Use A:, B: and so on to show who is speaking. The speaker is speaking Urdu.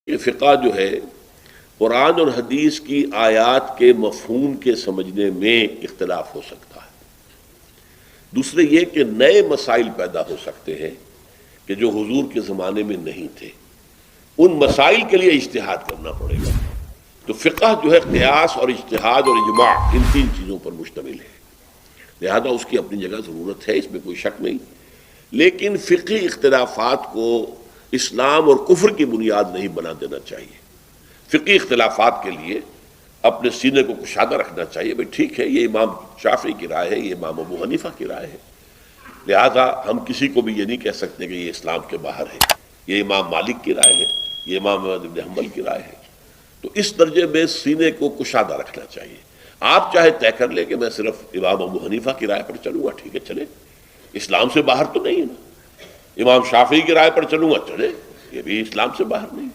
A: یہ فقہ جو ہے قرآن اور حدیث کی آیات کے مفہوم کے سمجھنے میں اختلاف ہو سکتا ہے۔ دوسرے یہ کہ نئے مسائل پیدا ہو سکتے ہیں کہ جو حضور کے زمانے میں نہیں تھے، ان مسائل کے لیے اجتہاد کرنا پڑے گا۔ تو فقہ جو ہے قیاس اور اجتہاد اور اجماع ان تین چیزوں پر مشتمل ہے، لہذا اس کی اپنی جگہ ضرورت ہے، اس میں کوئی شک نہیں، لیکن فقہی اختلافات کو اسلام اور کفر کی بنیاد نہیں بنا دینا چاہیے۔ فقہی اختلافات کے لیے اپنے سینے کو کشادہ رکھنا چاہیے، بھئی ٹھیک ہے یہ امام شافعی کی رائے ہے، یہ امام ابو حنیفہ کی رائے ہے، لہذا ہم کسی کو بھی یہ نہیں کہہ سکتے کہ یہ اسلام کے باہر ہے، یہ امام مالک کی رائے ہے، یہ امام احمد بن حنبل کی رائے ہے۔ تو اس درجے میں سینے کو کشادہ رکھنا چاہیے۔ آپ چاہے طے کر لیں کہ میں صرف امام ابو حنیفہ کی رائے پر چلوں گا، ٹھیک ہے چلے، اسلام سے باہر تو نہیں ہے نا۔ امام شافعی کی رائے پر چلوں گا، چلے، یہ بھی اسلام سے باہر نہیں۔